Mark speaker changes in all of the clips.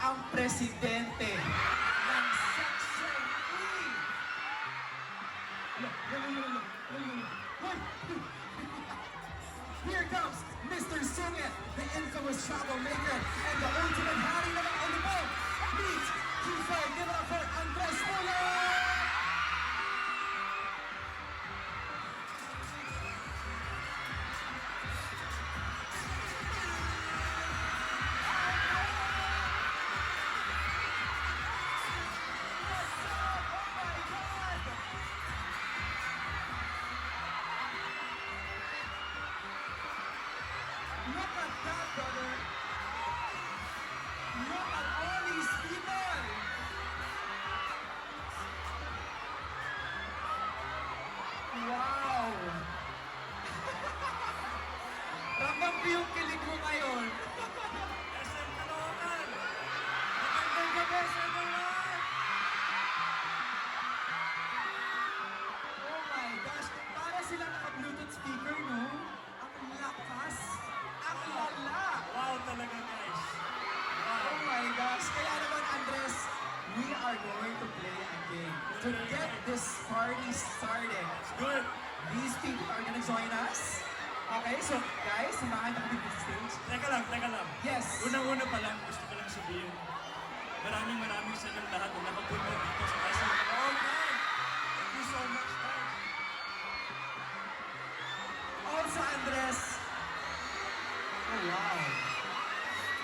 Speaker 1: ang presidente ng Section E. Here comes Mr. Sungit, the infamous troublemaker, and the ultimate hari naman on the boat. Meet Kiefer, give it up for Andres Muller! Look at that, brother! Look at all these people! Wow! Ramdam ko yung kilig mo ngayon.
Speaker 2: SM Caloocan! Magandang gabi sa inyo lahat!
Speaker 1: Oh my gosh! Para sila naka-Bluetooth speaker, no? Ang lakas! Ang lala!
Speaker 2: Wow talaga guys! Wow!
Speaker 1: Oh my gosh! Kaya naman, Andres, we are going to play a game to get this party started.
Speaker 2: It's good!
Speaker 1: These people are gonna join us. Okay, so guys, samahan natin dito sa stage.
Speaker 2: Teka lang.
Speaker 1: Yes.
Speaker 2: Unang-una pa lang, gusto ko lang sabihin, maraming sa inyong lahat na nakapunta dito sa SM Caloocan! Thank you so much guys!
Speaker 1: Also, Andres. Oh, wow.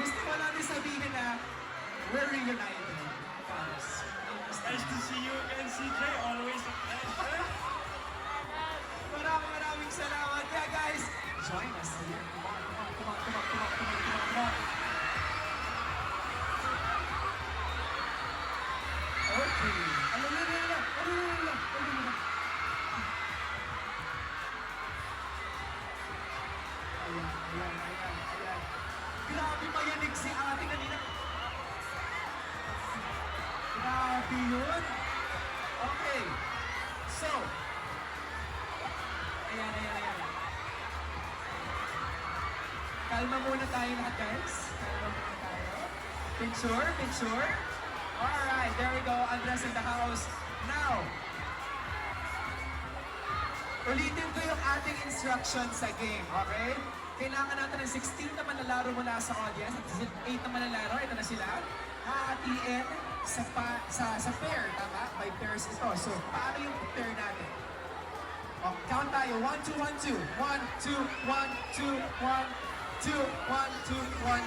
Speaker 1: Gusto ko natin sabihin na we're reunited, guys.
Speaker 2: Nice to see you again, CJ. Always a pleasure.
Speaker 1: Maraming salamat. Yeah, guys, join us here. Come on. Okay. Ano. Ayan. Grabe mayanig si ate kanina. Grabe yun. Okay. So, ayan. Kalma muna tayo lahat, guys. Kalma muna tayo. Picture. Alright, there we go. Andres in the house. Now, ulitin ko yung ating instructions sa game, okay? Kailangan natin ng 16 na manlalaro mula sa audience at 8 na manlalaro. Ito na sila. Hahatiin sa pair, tama? By pairs ito. So, paano yung pair natin? Oh, count tayo. 1, 2, 1, 2. 1, 2, 1, 2, 1, 2, 1, 2, 1.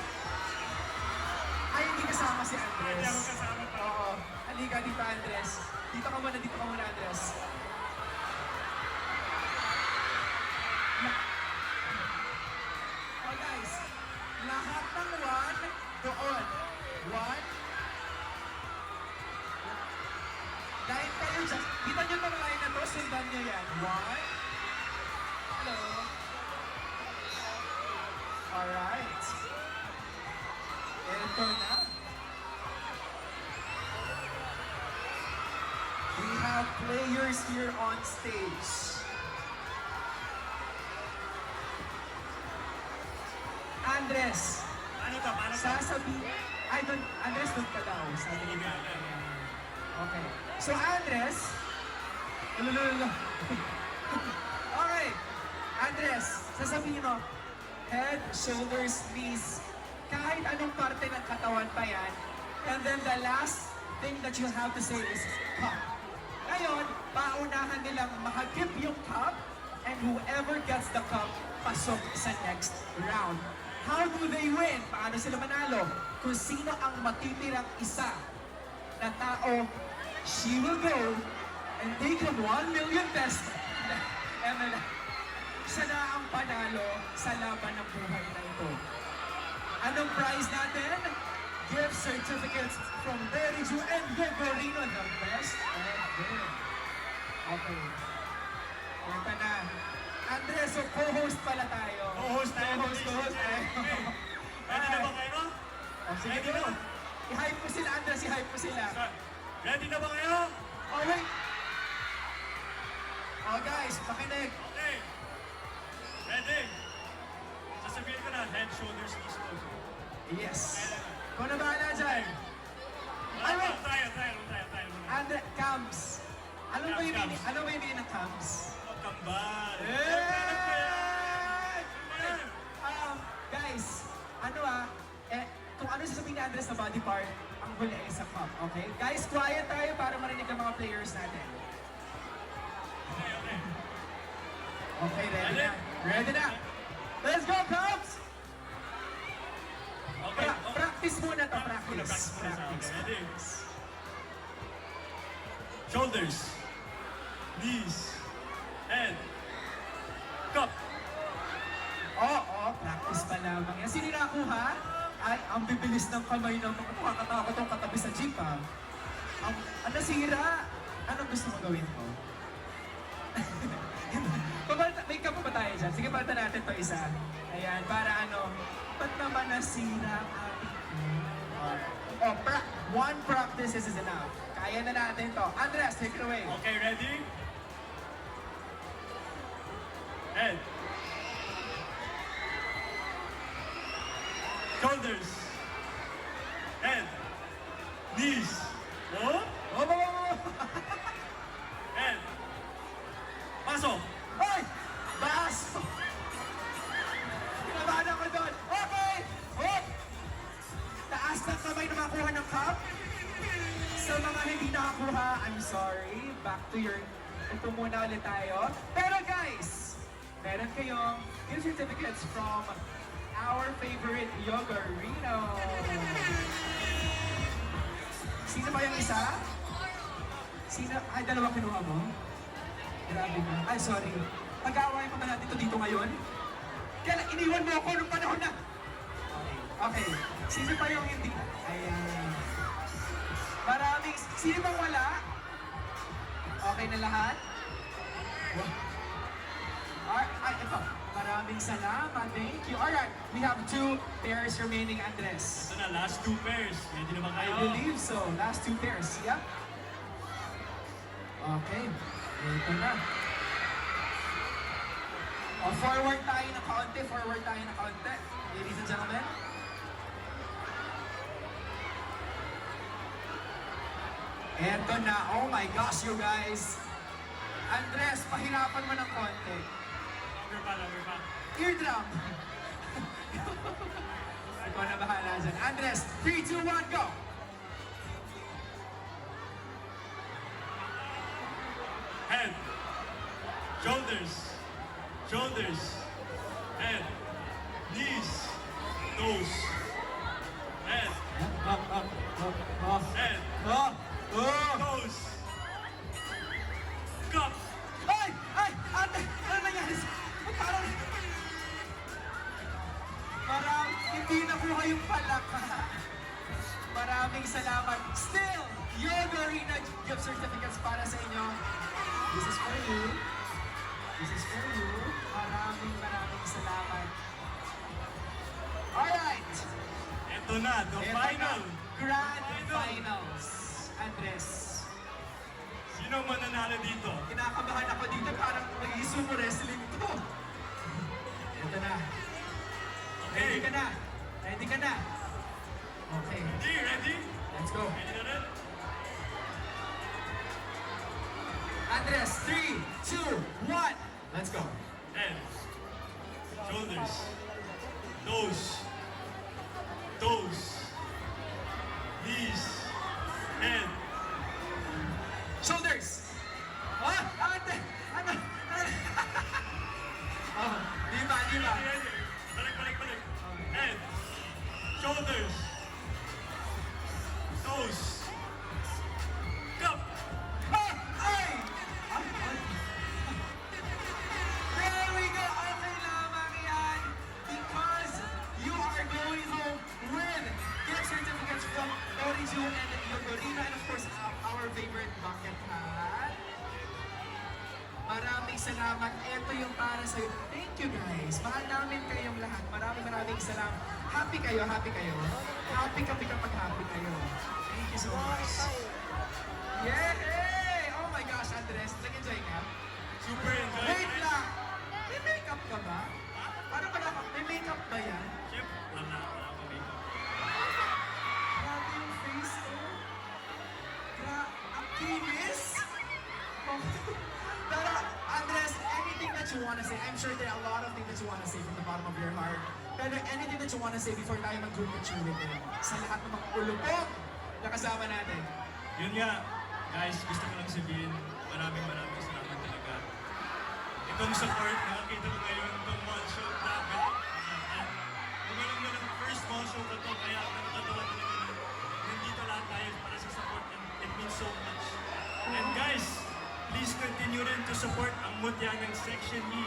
Speaker 1: Ay, hindi kasama si Andres.
Speaker 2: Hindi ako kasama pa.
Speaker 1: Oo. Halika dito, Andres. Dito ka muna, Andres. Oh, guys. Lahat ng 1 doon. 1. Dahil kayo dyan, kita nyo itong line na to, sundan nyo yan. 1. Hello. Alright. Ito na. We have players here on stage. Andres,
Speaker 2: Paano to?
Speaker 1: Andres, doon ka daw. Sabi
Speaker 2: Sige,
Speaker 1: niya.
Speaker 2: okay.
Speaker 1: Okay. So, Andres. Okay. Andres, sasabihin mo, head, shoulders, knees, kahit anong parte ng katawan pa yan. And then the last thing that you have to say is cup. Ngayon, paunahan nilang mahagip yung cup and whoever gets the cup, pasok sa next round. How do they win? Paano sila manalo? Kung sino ang matitirang isa na tao, she will go and take him 1 million pesos. And then, siya na ang panalo sa laban ng buhay na ito. Anong prize natin? Gift certificates from Berry Ju and Gregorio, the best ever. Okay. Punta na. Andres, so co-host pala tayo.
Speaker 2: Co-host tayo.
Speaker 1: Co-host tayo.
Speaker 2: Ready na ba kayo?
Speaker 1: Oh, sige
Speaker 2: Ready
Speaker 1: po.
Speaker 2: na?
Speaker 1: I-hype mo sila, Andres. I-hype mo sila.
Speaker 2: Ready na ba kayo?
Speaker 1: Oh, wait. Oh, guys, pakinig.
Speaker 2: Okay. Ready? Sasabihin ko na, head, shoulders, knees, toes.
Speaker 1: Yes.
Speaker 2: Kailan na?
Speaker 1: Kung na bahala dyan.
Speaker 2: Ay,
Speaker 1: Ano?
Speaker 2: tayo.
Speaker 1: Andre, Cams. Ano ba yung
Speaker 2: Cams.
Speaker 1: meaning? Ano ba yung meaning ng Cams?
Speaker 2: Oh, kambal.
Speaker 1: Eh! Guys, kung ano sasabihin ni Andres sa body part, ang huli ay sa cup, okay? Guys, quiet tayo para marinig ang mga players natin.
Speaker 2: Okay.
Speaker 1: Okay, ready na. Ready na. Let's go, Cubs!
Speaker 2: Okay.
Speaker 1: Practice muna to, practice.
Speaker 2: Practice muna sa akin.
Speaker 1: Practice.
Speaker 2: Ready? Shoulders, knees, head, cup.
Speaker 1: Oo, practice pa lamang yan. Sino nakuha? Ay, ang bibilis ng kamay ng mga nakakatakot ang katabi sa jeep, ha? Ang nasira. Anong gusto mo gawin ko? May ka pa ba tayo dyan? Sige, palitan natin to isa. Ayan, para ano, ba't naman nasira ang ating Oh, one practice is enough. Kaya na natin to. Andres, take it away.
Speaker 2: Okay, ready? Head. Shoulders. Head. Knees. Oh?
Speaker 1: Oh!
Speaker 2: Head. Pasok.
Speaker 1: Hoy! Baso! Kinabahan ako doon. Okay! Hop! Taas ng kamay na makuha ng cup. Sa mga hindi nakakuha, I'm sorry. Back to your... Upo muna ulit tayo. Pero guys, meron kayong gift certificates from our favorite Yogurino. Sino ba yung isa? Sino? Ay, dalawa kinuha mo? Grabe ka. Ay, sorry. Pag-aaway pa ba natin ito dito ngayon? Kaya iniwan mo ako nung panahon na. Okay. Sino pa yung hindi? Ayan. Maraming... Sino bang wala? Okay na lahat? Ay, ito. Maraming salamat. Thank you. Alright. We have 2 pairs remaining, Andres.
Speaker 2: Ito na, last 2 pairs. Ready na ba
Speaker 1: I
Speaker 2: kayo?
Speaker 1: believe so. Last 2 pairs. Yep. Okay. Ito na. Forward tayo na kaunti. Forward tayo na kaunti. Ladies and gentlemen. Eto na. Oh my gosh, you guys. Andres, pahirapan mo ng konti.
Speaker 2: Longer pa.
Speaker 1: Eardrum. Ikaw na bahala dyan. Andres, 3, 2, 1, go!
Speaker 2: Head. Shoulders. Shoulders. Head. Knees. Toes. Head. Head. Toes. Cup.
Speaker 1: Ay! Ay! Ate! Ano nangyari? Parang hindi nakuha yung palaka. Maraming salamat. Still, Yogurino gift certificates para sa inyo. This is for you. This is for you. Maraming salamat. Alright!
Speaker 2: Ito na, the
Speaker 1: Ito
Speaker 2: final.
Speaker 1: na. Grand Finals. Andres.
Speaker 2: Sino mananalo dito?
Speaker 1: Kinakabahan ako dito, parang mag-isumo wrestling to. Ito na. Ready ka na? Ready ka na? Okay.
Speaker 2: Ready?
Speaker 1: Let's go.
Speaker 2: Ready na rin?
Speaker 1: Andres, 3, 2, 1. Let's go.
Speaker 2: Head. Shoulders. Toes. Toes. Knees. Head.
Speaker 1: Shoulders. Ah, ate. Ano? Oh, di ba?
Speaker 2: Balik. Head. Shoulders. Toes. Cup.
Speaker 1: Ah, ay! Ay, ay. There we go. Okay lamang yan. Because you are going home with gift certificates from Oriju and Yogurino and of course our favorite bucket hat. Maraming salamat. Ito yung para sa'yo. Thank you guys. Mahal namin kayong lahat. Maraming salamat. Happy kayo, happy kayo. Happy kami kapag happy kayo. Thank you so much. Yay! Oh my gosh, Andres. Nag-enjoy ka?
Speaker 2: Super enjoy.
Speaker 1: Wait lang! May makeup ka ba? Parang wala ka. May makeup ba yan?
Speaker 2: Chef, wala ko makeup.
Speaker 1: you wanna say? I'm sure there are a lot of things that you wanna say from the bottom of your heart. Pero anything that you wanna say before tayo mag-group picture with him? Sa lahat ng mga ulupok na kasama natin.
Speaker 2: Yun nga, guys, gusto ko lang sabihin, maraming salamat talaga. Itong support, nakakita ko ngayon, itong mall show, grabe. At gumalang na ng first mall show ko to, kaya nakakatawa talaga na nandito lahat tayo para sa support, and it means so much. And guys, please continue rin to support ang mutya ng Section E.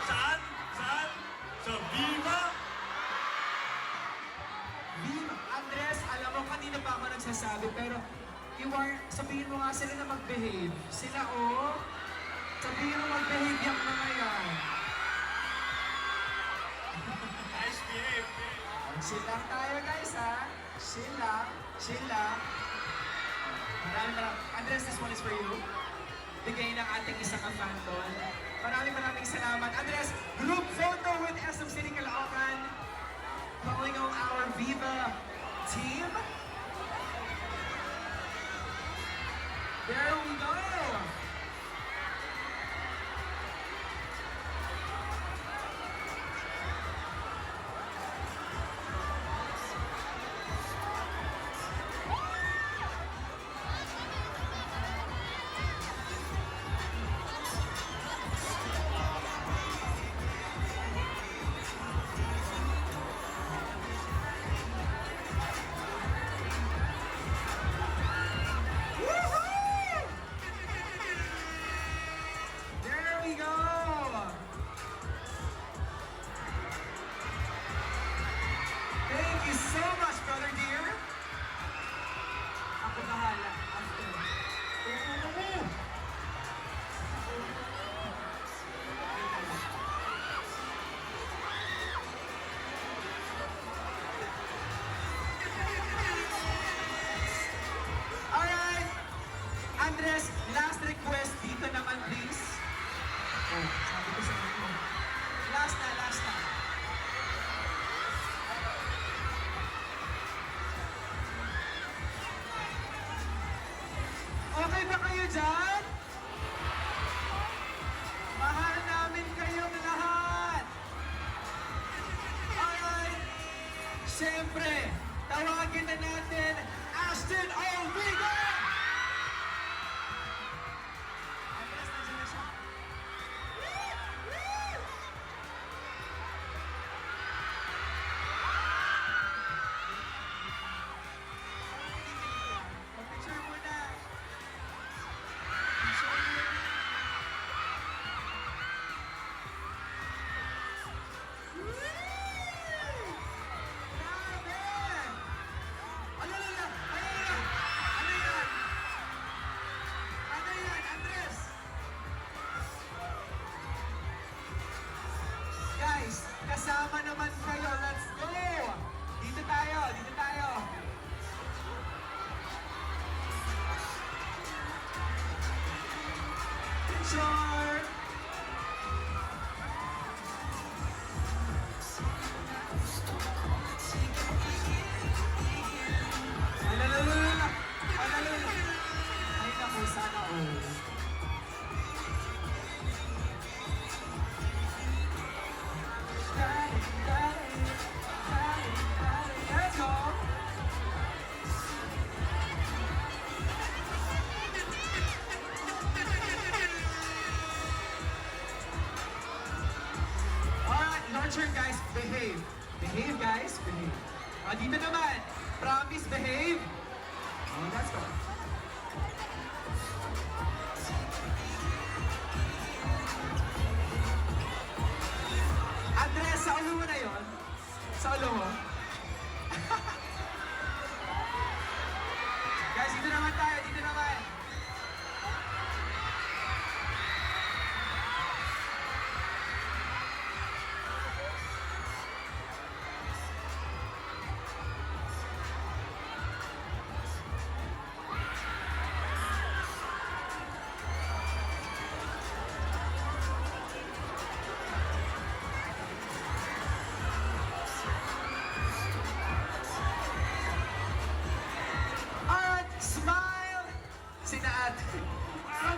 Speaker 2: Saan? Saan? Sa Viva!
Speaker 1: Viva! Andres, alam mo, kanina pa ako nagsasabi, pero sabihin mo nga sila na mag-behave. Sila, oh. Sabihin mo mag-behave yung mga yan.
Speaker 2: Nice behave, eh.
Speaker 1: Chill lang tayo, guys, ha? Chill lang. Chill lang. Maraming. Andres, this one is for you. Bigay ng ating isang fan doon. Maraming salamat. Andres, group photo with SM City Caloocan. Calling on our Viva team. There we go. There we go. Thank you so much, brother dear. Ako bahala. After. Alright. Andres, last request dito naman please. Oh, sabi ko sa inyo. Last na. Okay ba kayo dyan? Mahal namin kayong lahat. Alright. Siyempre, tawagin na natin Ashton Olviga! Andres, nandiyan na siya. Picture muna. Picture muna. Grabe! Ano yan? Ano yan, Andres? Guys, kasama naman kayo. Let's go! Dito tayo. Picture! Alalala! Ay naku, sana all. Let's go! Alright, your turn guys, behave. Behave guys, behave. Dito naman, promise behave. Let's go. Andres, sa ulo mo na yun? Sa ulo mo? Guys, dito naman tayo, dito naman.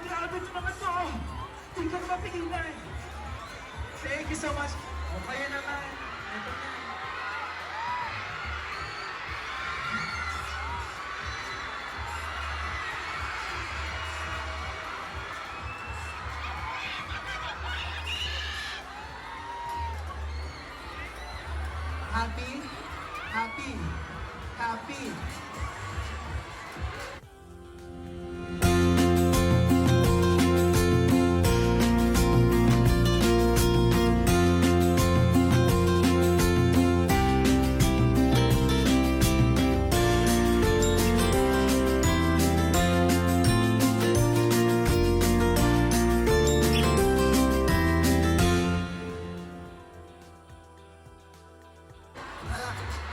Speaker 1: Grabe ito mga to! Hindi ko na mapigilan! Thank you so much. O kayo naman. Ito na. Happy? Happy? Happy?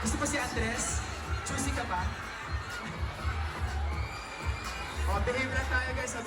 Speaker 1: Gusto mo si Andres? Choosy ka ba? O, behave lang tayo guys.